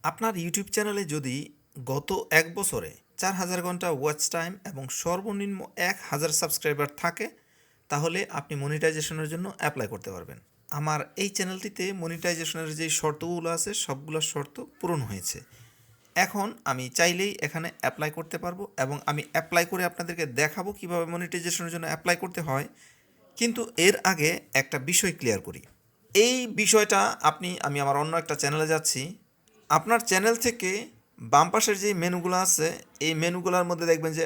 আপনার ইউটিউব চ্যানেলে যদি গত ১ বছরে ৪,০০০ ঘন্টা ওয়াচ টাইম এবং সর্বনিম্ন ১,০০০ সাবস্ক্রাইবার থাকে, তাহলে আপনি মনিটাইজেশনের জন্য অ্যাপ্লাই করতে পারবেন। আমার এই চ্যানেলটিতে মনিটাইজেশনের যে শর্তগুলো আছে সবগুলো শর্ত পূরণ হয়েছে। এখন আমি চাইলেই এখানে অ্যাপ্লাই করতে পারবো এবং আমি অ্যাপ্লাই করে আপনাদেরকে দেখাবো কিভাবে মনিটাইজেশনের জন্য অ্যাপ্লাই করতে হয়। কিন্তু এর আগে একটা বিষয় ক্লিয়ার করি। এই বিষয়টা আমি আমার অন্য একটা চ্যানেলে যাচ্ছি। আপনার চ্যানেল থেকে বাম পাশের যে মেনুগুলো আছে, এই মেনুগুলোর মধ্যে দেখবেন যে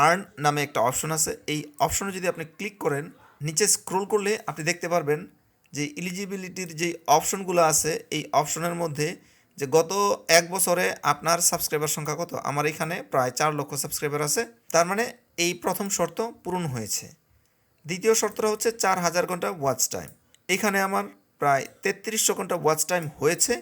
আর্ন নামে একটা অপশন আছে। এই অপশনে যদি আপনি ক্লিক করেন, নিচে স্ক্রোল করলে আপনি দেখতে পারবেন যে এলিজিবিলিটির যে অপশনগুলো আছে, এই অপশনের মধ্যে যে গত ১ বছরে আপনার সাবস্ক্রাইবার সংখ্যা কত। আমার এখানে প্রায় ৪ লক্ষ সাবস্ক্রাইবার আছে। তার মানে এই প্রথম শর্ত পূরণ হয়েছে। দ্বিতীয় শর্তটা হচ্ছে ৪,০০০ ঘন্টা ওয়াচ টাইম। এখানে আমার প্রায় ৩৩০০ ঘন্টা ওয়াচ টাইম হয়েছে,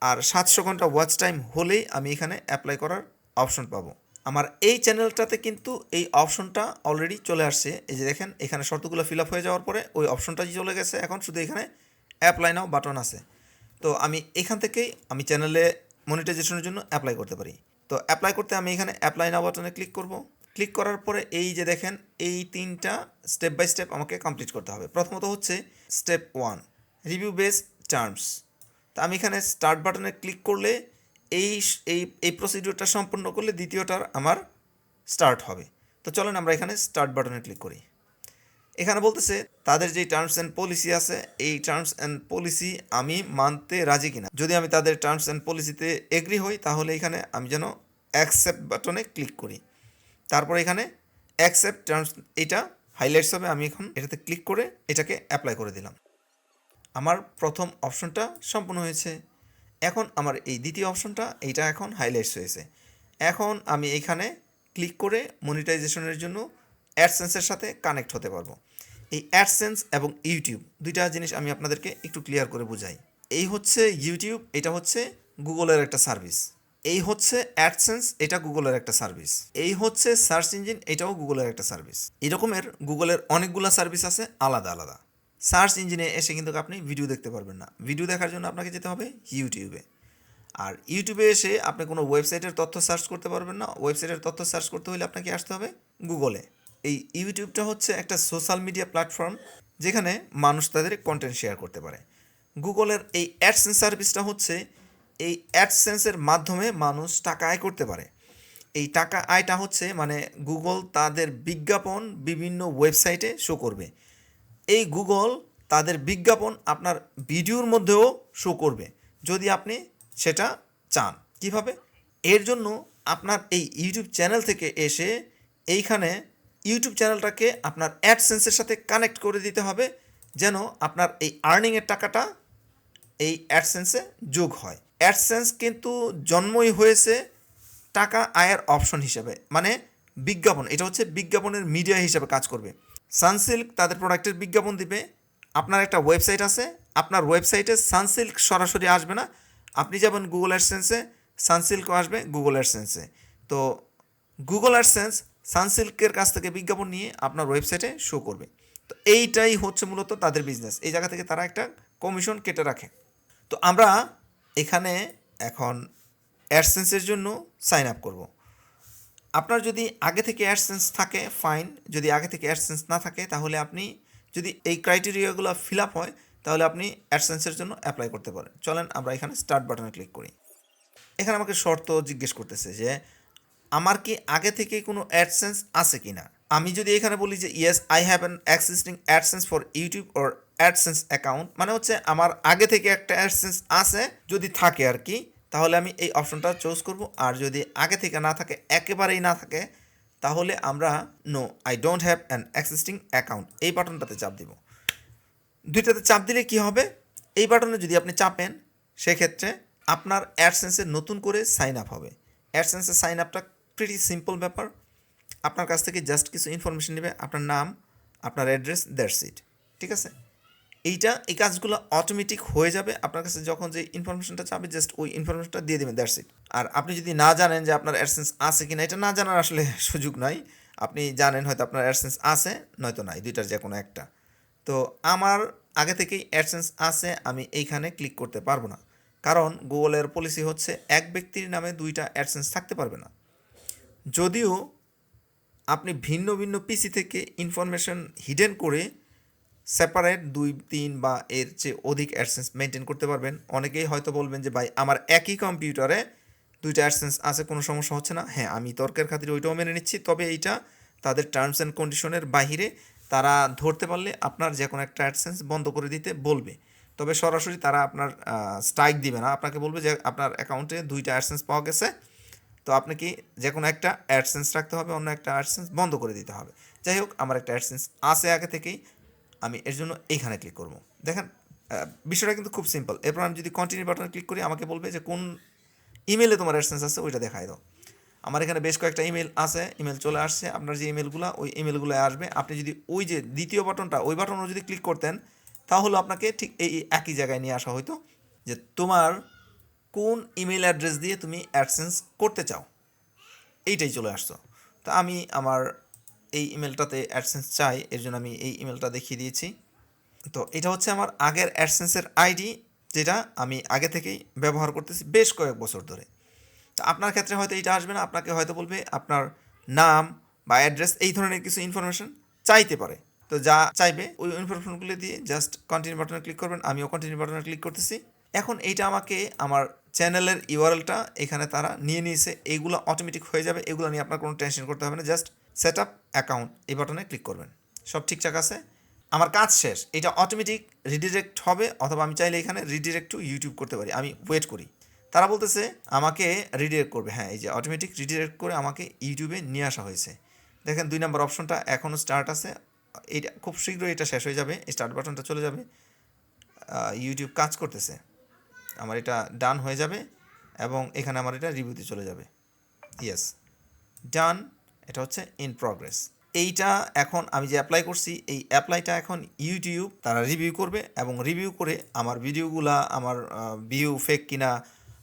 আর ৭০০ ঘন্টা ওয়াচ টাইম হলেই আমি এখানে অ্যাপ্লাই করার অপশন পাবো। আমার এই চ্যানেলটাতে কিন্তু এই অপশনটা অলরেডি চলে আসছে। এই যে দেখেন, এখানে শর্তগুলো ফিল আপ হয়ে যাওয়ার পরে ওই অপশনটাই চলে গেছে। এখন শুধু এখানে অ্যাপ্লাই নাও বাটন আছে। তো আমি এখান থেকেই আমি চ্যানেলে মনিটাইজেশনের জন্য অ্যাপ্লাই করতে পারি। তো অ্যাপ্লাই করতে আমি এখানে অ্যাপ্লাই নাও বাটনে ক্লিক করব। ক্লিক করার পরে এই যে দেখেন, এই ৩টা স্টেপ বাই স্টেপ আমাকে কমপ্লিট করতে হবে। প্রথমত হচ্ছে স্টেপ 1, রিভিউ বেসড টার্মস। তা আমি এখানে স্টার্ট বাটনে ক্লিক করলে এই এই এই প্রসিডিওরটা সম্পূর্ণ করলে দ্বিতীয়টার আমার স্টার্ট হবে। তো চলেন আমরা এখানে স্টার্ট বাটনে ক্লিক করি। এখানে বলতেছে তাদের যে টার্মস অ্যান্ড পলিসি আছে, এই টার্মস অ্যান্ড পলিসি আমি মানতে রাজি কিনা। যদি আমি তাদের টার্মস অ্যান্ড পলিসিতে এগ্রি হই, তাহলে এখানে আমি যেন অ্যাকসেপ্ট বাটনে ক্লিক করি। তারপর এখানে অ্যাকসেপ্ট টার্মস, এটা হাইলাইটস হবে। আমি এখন এটাতে ক্লিক করে এটাকে অ্যাপ্লাই করে দিলাম। আমার প্রথম অপশনটা সম্পূর্ণ হয়েছে। এখন আমার এই দ্বিতীয় অপশনটা, এইটা এখন হাইলাইটস হয়েছে। এখন আমি এইখানে ক্লিক করে মনিটাইজেশনের জন্য অ্যাডসেন্সের সাথে কানেক্ট হতে পারবো। এই অ্যাডসেন্স এবং ইউটিউব দুইটা জিনিস আমি আপনাদেরকে একটু ক্লিয়ার করে বুঝাই। এই হচ্ছে ইউটিউব, এটা হচ্ছে গুগলের একটা সার্ভিস। এই হচ্ছে অ্যাডসেন্স, এটা গুগলের একটা সার্ভিস। এই হচ্ছে সার্চ ইঞ্জিন, এটাও গুগলের একটা সার্ভিস। এরকমের গুগলের অনেকগুলো সার্ভিস আছে আলাদা আলাদা। সার্চ ইঞ্জিনে এসে কিন্তু আপনি ভিডিও দেখতে পারবেন না। ভিডিও দেখার জন্য আপনাকে যেতে হবে ইউটিউবে। আর ইউটিউবে এসে আপনি কোনো ওয়েবসাইটের তথ্য সার্চ করতে পারবেন না। ওয়েবসাইটের তথ্য সার্চ করতে হলে আপনাকে আসতে হবে গুগলে। এই ইউটিউবটা হচ্ছে একটা সোশ্যাল মিডিয়া প্ল্যাটফর্ম, যেখানে মানুষ তাদের কন্টেন্ট শেয়ার করতে পারে। গুগলের এই অ্যাডসেন্স সার্ভিসটা হচ্ছে এই অ্যাডসেন্সের মাধ্যমে মানুষ টাকা আয় করতে পারে। এই টাকা আয়টা হচ্ছে মানে গুগল তাদের বিজ্ঞাপন বিভিন্ন ওয়েবসাইটে শো করবে। এই গুগল তাদের বিজ্ঞাপন আপনার ভিডিওর মধ্যেও শো করবে, যদি আপনি সেটা চান। কিভাবে? এর জন্য আপনার এই ইউটিউব চ্যানেল থেকে এসে এইখানে ইউটিউব চ্যানেলটাকে আপনার অ্যাডসেন্সের সাথে কানেক্ট করে দিতে হবে, যেন আপনার এই আর্নিংয়ের টাকাটা এই অ্যাডসেন্সে যোগ হয়। অ্যাডসেন্স কিন্তু জন্মই হয়েছে টাকা আয়ের অপশন হিসেবে, মানে বিজ্ঞাপন। এটা হচ্ছে বিজ্ঞাপনের মিডিয়া হিসেবে কাজ করবে। সানসিল্ক তাদের প্রোডাক্টের বিজ্ঞাপন দিবে। আপনার একটা ওয়েবসাইট আছে, আপনার ওয়েবসাইটে সানসিল্ক সরাসরি আসবে না। আপনি যাবেন গুগল অ্যাডসেন্সে, সানসিল্কও আসবে গুগল অ্যাডসেন্সে। তো গুগল অ্যাডসেন্স সানসিল্কের কাছ থেকে বিজ্ঞাপন নিয়ে আপনার ওয়েবসাইটে শো করবে। তো এইটাই হচ্ছে মূলত তাদের বিজনেস। এই জায়গা থেকে তারা একটা কমিশন কেটে রাখে। তো আমরা এখানে এখন অ্যাডসেন্সের জন্য সাইন আপ করব। আপনার যদি আগে থেকে অ্যাডসেন্স থাকে ফাইন, যদি আগে থেকে অ্যাডসেন্স না থাকে তাহলে আপনি, যদি এই ক্রাইটেরিয়াগুলো ফিল আপ হয়, তাহলে আপনি অ্যাডসেন্সের জন্য অ্যাপ্লাই করতে পারেন। চলেন আমরা এখানে স্টার্ট বাটনে ক্লিক করি। এখানে আমাকে শর্ত জিজ্ঞেস করতেছে যে আমার কি আগে থেকে কোনো অ্যাডসেন্স আছে কি না। আমি যদি এখানে বলি যে yes I have an existing AdSense for YouTube or AdSense account, মানে হচ্ছে আমার আগে থেকে একটা অ্যাডসেন্স আছে, যদি থাকে আর কি, তাহলে আমি এই অপশনটা চুজ করব। আর যদি আগে থেকে না থাকে, একেবারেই না থাকে, তাহলে আমরা no I don't have an existing account এই বাটনটাতে চাপ দিব। দুইটাতে চাপ দিলে কি হবে, এই বাটনে যদি আপনি চাপেন, সেক্ষেত্রে আপনার অ্যাডসেন্সে নতুন করে সাইন আপ হবে। অ্যাডসেন্সের সাইন আপটা প্রিটি সিম্পল ব্যাপার। আপনার কাছ থেকে জাস্ট কিছু ইনফরমেশন নেবে, আপনার নাম, আপনার অ্যাড্রেস, দ্যাটস ইট। ঠিক আছে? এই কাজগুলো অটোমেটিক হয়ে যাবে। আপনার কাছে যখন যে ইনফরমেশনটা চাবে, জাস্ট ওই ইনফরমেশনটা দিয়ে দেবেন, দ্যাটস ইট। আর আপনি যদি না জানেন যে আপনার অ্যাডসেন্স আছে কি না, এটা না জানার আসলে সুযোগ নাই। আপনি জানেন হয়তো আপনার অ্যাডসেন্স আছে, নয়তো নাই, দুইটার যে কোনো একটা। তো আমার আগে থেকেই অ্যাডসেন্স আছে, আমি এইখানে ক্লিক করতে পারবো না। কারণ গুগলের পলিসি হচ্ছে এক ব্যক্তির নামে দুইটা অ্যাডসেন্স থাকতে পারবে না। যদিও আপনি ভিন্ন ভিন্ন পিসি থেকে ইনফরমেশন হিডেন করে সেপারেট 2, 3 বা এর চেয়ে অধিক অ্যাডসেন্স মেনটেন করতে পারবেন। অনেকেই হয়তো বলবেন যে ভাই আমার একই কম্পিউটারে দুইটা অ্যাডসেন্স আছে, কোনো সমস্যা হচ্ছে না। হ্যাঁ, আমি তর্কের খাতিরে ওইটাও মেনে নিচ্ছি, তবে এইটা তাদের টার্মস অ্যান্ড কন্ডিশনের বাহিরে। তারা ধরতে পারলে আপনার যে কোনো একটা অ্যাডসেন্স বন্ধ করে দিতে বলবে, তবে সরাসরি তারা আপনার স্ট্রাইক দিবে না। আপনাকে বলবে যে আপনার অ্যাকাউন্টে দুইটা অ্যাডসেন্স পাওয়া গেছে, তো আপনাকে যে কোনো একটা অ্যাডসেন্স রাখতে হবে, অন্য একটা অ্যাডসেন্স বন্ধ করে দিতে হবে। যাই হোক, আমার একটা অ্যাডসেন্স আছে আগে থেকেই, আমি এর জন্য এইখানে ক্লিক করব। দেখেন বিষয়টা কিন্তু খুব সিম্পল। এরপর আমি যদি কন্টিনিউ বাটনে ক্লিক করি, আমাকে বলবে যে কোন ইমেলে তোমার অ্যাডসেন্স আছে ওইটা দেখায় দাও। আমার এখানে বেশ কয়েকটা ইমেল আছে, ইমেল চলে আসছে। আপনার যে ইমেলগুলো, ওই ইমেলগুলো আসবে। আপনি যদি ওই যে দ্বিতীয় বাটনটা, ওই বাটনও যদি ক্লিক করতেন, তাহলে আপনাকে ঠিক এই একই জায়গায় নিয়ে আসা হতো যে তোমার কোন ইমেল অ্যাড্রেস দিয়ে তুমি অ্যাডসেন্স করতে চাও, এইটাই চলে আসতো। তো আমি আমার এই ইমেলটাতে অ্যাডসেন্স চাই, এর জন্য আমি এই ইমেলটা দেখিয়ে দিয়েছি। তো এটা হচ্ছে আমার আগের অ্যাডসেন্সের আইডি, যেটা আমি আগে থেকেই ব্যবহার করতেছি বেশ কয়েক বছর ধরে। তো আপনার ক্ষেত্রে হয়তো এটা আসবে না, আপনাকে হয়তো বলবে আপনার নাম বা অ্যাড্রেস, এই ধরনের কিছু ইনফরমেশন চাইতে পারে। তো যা চাইবে ওই ইনফরমেশনগুলো দিয়ে জাস্ট কন্টিনিউ বাটনে ক্লিক করবেন। আমিও কন্টিনিউ বাটনে ক্লিক করতেছি। এখন এইটা আমাকে আমার চ্যানেলের ইউআরএলটা এখানে তারা নিয়ে নিয়েছে, এইগুলো অটোমেটিক হয়ে যাবে, এগুলো নিয়ে আপনার কোনো টেনশন করতে হবে না। জাস্ট সেট আপ অ্যাকাউন্ট এই বাটনে ক্লিক করবেন, সব ঠিকঠাক আছে, আমার কাজ শেষ। এটা অটোমেটিক রিডিরেক্ট হবে, অথবা আমি চাইলে এখানে রিডিরেক্ট টু ইউটিউব করতে পারি। আমি ওয়েট করি, তারা বলতেছে আমাকে রিডিরেক্ট করবে। হ্যাঁ, এই যে অটোমেটিক রিডিরেক্ট করে আমাকে ইউটিউবে নিয়ে আসা হয়েছে। দেখেন 2 নম্বর অপশনটা এখনও স্টার্ট আছে, এইটা খুব শীঘ্রই এটা শেষ হয়ে যাবে, স্টার্ট বাটনটা চলে যাবে। ইউটিউব কাজ করতেছে, আমার এটা ডান হয়ে যাবে এবং এখানে আমার এটা রিভিউতে চলে যাবে। ইয়েস, ডান, এটা হচ্ছে ইন প্রগ্রেস। এইটা এখন আমি যে অ্যাপ্লাই করছি, এই অ্যাপ্লাইটা এখন ইউটিউব তারা রিভিউ করবে, এবং রিভিউ করে আমার ভিডিওগুলা, আমার ভিউ ফেক কিনা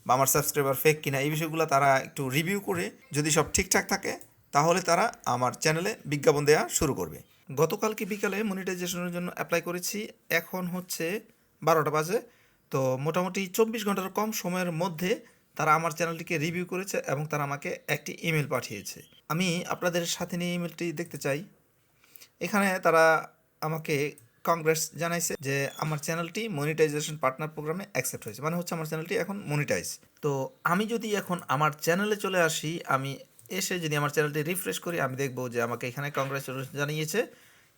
বা আমার সাবস্ক্রাইবার ফেক কিনা, এই বিষয়গুলো তারা একটু রিভিউ করে যদি সব ঠিকঠাক থাকে, তাহলে তারা আমার চ্যানেলে বিজ্ঞাপন দেওয়া শুরু করবে। গতকালকে বিকালে মনিটাইজেশনের জন্য অ্যাপ্লাই করেছি, এখন হচ্ছে 12টা বাজে। তো মোটামুটি 24 ঘন্টার কম সময়ের মধ্যে তারা আমার চ্যানেলটিকে রিভিউ করেছে এবং তারা আমাকে একটি ইমেল পাঠিয়েছে। আমি আপনাদের সাথে নিয়ে ইমেলটি দেখতে চাই। এখানে তারা আমাকে কংগ্রেস জানাইছে যে আমার চ্যানেলটি মনিটাইজেশন পার্টনার প্রোগ্রামে অ্যাকসেপ্ট হয়েছে, মানে হচ্ছে আমার চ্যানেলটি এখন মনিটাইজ। তো আমি যদি এখন আমার চ্যানেলে চলে আসি, আমি এসে যদি আমার চ্যানেলটি রিফ্রেশ করি, আমি দেখব যে আমাকে এখানে কংগ্রেচুলেশন জানিয়েছে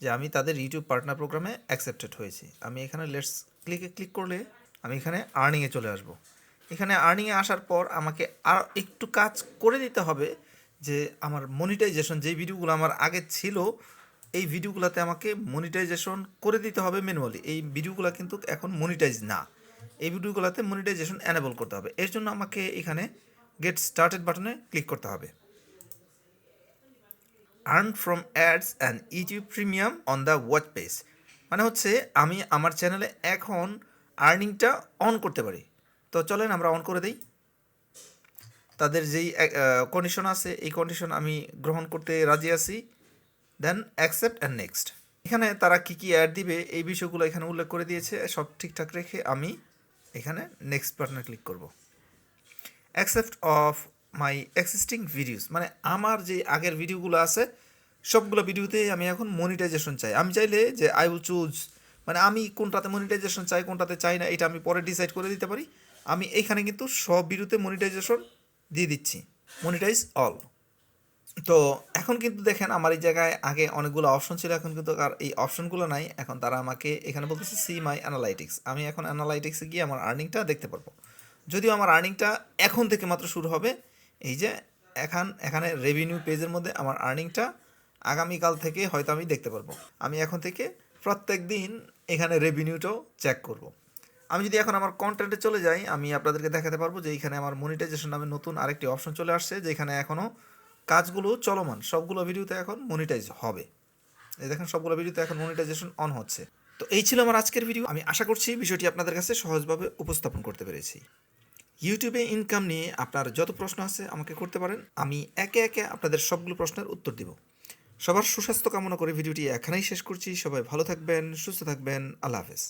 যে আমি তাদের ইউটিউব পার্টনার প্রোগ্রামে অ্যাকসেপ্টেড হয়েছি। আমি এখানে লেটস ক্লিক করলে আমি এখানে আর্নিংয়ে চলে আসব। এখানে আর্নিংয়ে আসার পর আমাকে আর একটু কাজ করে দিতে হবে, যে আমার মনিটাইজেশন যে ভিডিওগুলো আমার আগে ছিল, এই ভিডিওগুলোতে আমাকে মনিটাইজেশন করে দিতে হবে ম্যানুয়ালি। এই ভিডিওগুলো কিন্তু এখন মনিটাইজ না, এই ভিডিওগুলোতে মনিটাইজেশন এনেবল করতে হবে। এর জন্য আমাকে এখানে গেট স্টার্টেড বাটনে ক্লিক করতে হবে। Earn from ads and YouTube premium on the watch page, মানে হচ্ছে আমি আমার চ্যানেলে এখন আর্নিংটা অন করতে পারি। তো চলেন আমরা অন করে দিই। তাদের যেই কন্ডিশন আছে, এই কন্ডিশন আমি গ্রহণ করতে রাজি আছি। দেন অ্যাকসেপ্ট অ্যান্ড নেক্সট। এখানে তারা কী কী অ্যাড দিবে এই বিষয়গুলো এখানে উল্লেখ করে দিয়েছে, সব ঠিকঠাক রেখে আমি এখানে নেক্সট বাটনে ক্লিক করব। Accept of my existing videos, মানে আমার যে আগের ভিডিওগুলো আছে সবগুলো ভিডিওতেই আমি এখন মনিটাইজেশন চাই। আমি চাইলে যে আই উইল চুজ, মানে আমি কোনটাতে মনিটাইজেশন চাই কোনটাতে চাই না, এটা আমি পরে ডিসাইড করে দিতে পারি। আমি এইখানে কিন্তু সব ভিডিওতে মনিটাইজেশন দিয়ে দিচ্ছি, মনিটাইজ অল। তো এখন কিন্তু দেখেন আমার এই জায়গায় আগে অনেকগুলো অপশন ছিল, এখন কিন্তু আর এই অপশনগুলো নাই। এখন তারা আমাকে এখানে বলতেছে সি মাই অ্যানালাইটিক্স, আমি এখন অ্যানালাইটিক্সে গিয়ে আমার আর্নিংটা দেখতে পারবো। যদিও আমার আর্নিংটা এখন থেকে মাত্র শুরু হবে। এই যে এখানে রেভিনিউ পেজের মধ্যে আমার আর্নিংটা আগামীকাল থেকে হয়তো আমি দেখতে পারবো। আমি এখন থেকে প্রত্যেক দিন এখানে রেভিনিউটাও চেক করব। আমি যদি এখন আমার কন্টেন্টে চলে যাই, আমি আপনাদেরকে দেখাতে পারবো যে এইখানে আমার মনিটাইজেশন নামে নতুন আরেকটি অপশন চলে আসছে, যেখানে এখনও কাজগুলো চলমান, সবগুলো ভিডিওতে এখন মনিটাইজ হবে। এই দেখেন সবগুলো ভিডিওতে এখন মনিটাইজেশন অন হচ্ছে। তো এই ছিল আমার আজকের ভিডিও। আমি আশা করছি বিষয়টি আপনাদের কাছে সহজভাবে উপস্থাপন করতে পেরেছি। ইউটিউবে ইনকাম নিয়ে আপনার যত প্রশ্ন আছে আমাকে করতে পারেন, আমি একে একে আপনাদের সবগুলো প্রশ্নের উত্তর দিব। সবার সুস্বাস্থ্য কামনা করে ভিডিওটি এখানেই শেষ করছি। সবাই ভালো থাকবেন, সুস্থ থাকবেন, আল্লাহ হাফেজ।